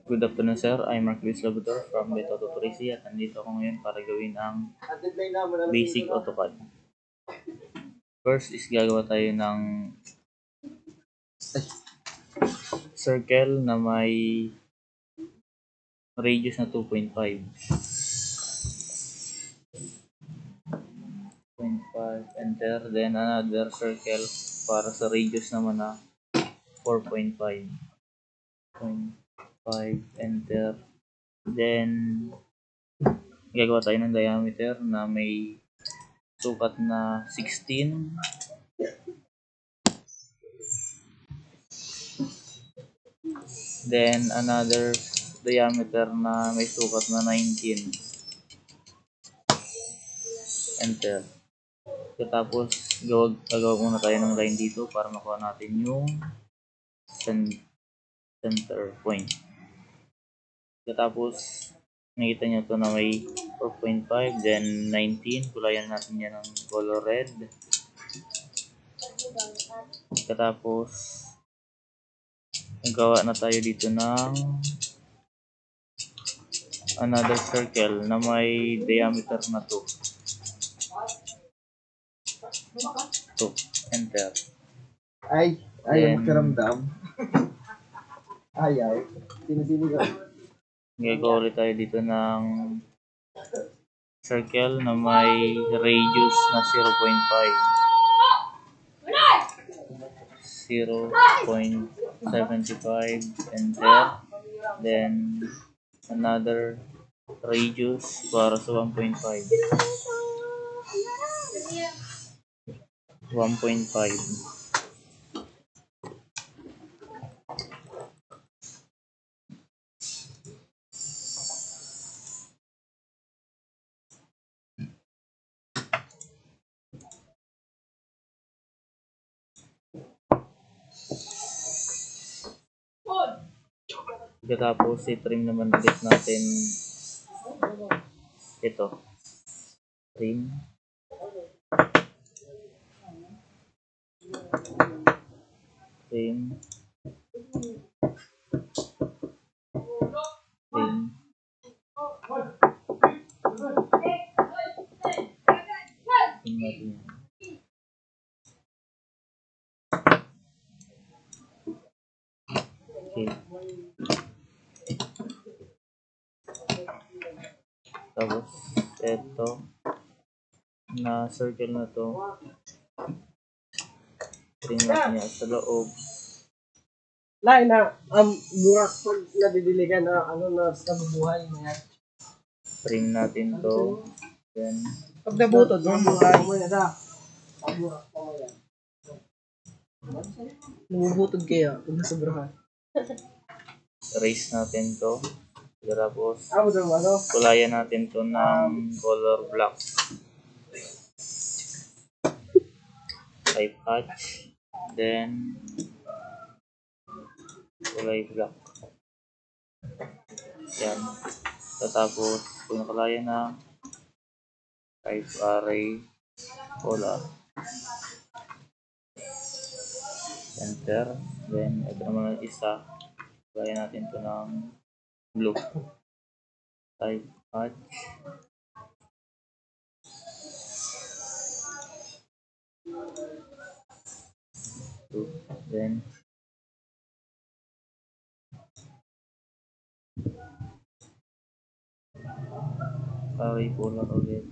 Good afternoon, sir. I'm Mark Luis Labrador from Beto Tutorial at nandito ako ngayon para gawin ang basic AutoCAD. First is gagawa tayo ng circle na may radius na 2.5. 2.5, enter. Then another circle para sa radius naman na 4.5. 0.5, enter. Then gagawa tayo ng diameter na may sukat na 16. Then another diameter na may sukat na 19. Enter. Tapos gagawa muna tayo ng line dito para makuha natin yung center point. Tapos nakita nyo ito na may 4.5, then 19. Kulayan natin yan ng color red. Tapos gawa na tayo dito ng another circle na may diameter na 2. Enter. Ayaw makiramdam. Ayaw. Sino ka? Gagawa ulit tayo dito ng circle na may radius na 0.75. Enter. Then another radius para sa 1.5. 1.5. Tapos i-trim naman ulit natin ito. Trim. Trim. Okay. Tapos ito na circle na to, trim natin yan sa loob. Lain na, burak pag nadidiligan na na nabubuhay na yan. Trim natin to. Then Pag nabutod, buhay mo na da. Burak pa mo yan. Namubutod kaya pag nasobrahan. erase natin to. Tapos Ano? kulayan natin to ng color black. Type hatch. Then kulay black. Yan. Tapos kung nakulayan na, type array color. Enter. Then ito naman isa. Kulayan natin to ng blue. Type hatch. Then array color ulit.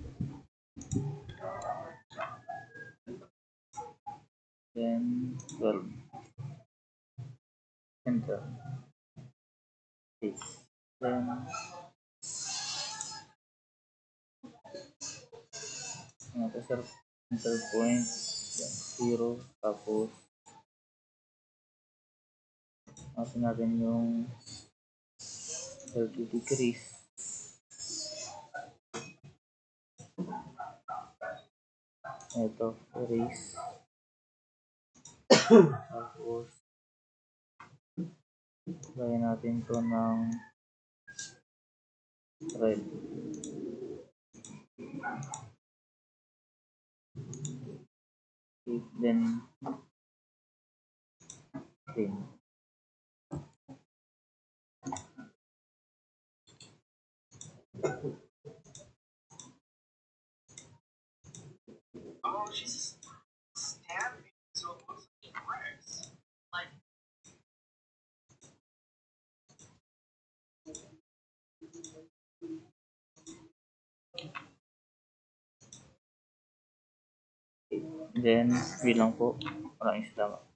Then 12. Enter. Okay. Then center point 0. Tapos natin yung 30 degrees. Ito, erase. Tapos lagyan natin to ng red. Then green. Then, bilang po. Maraming salamat.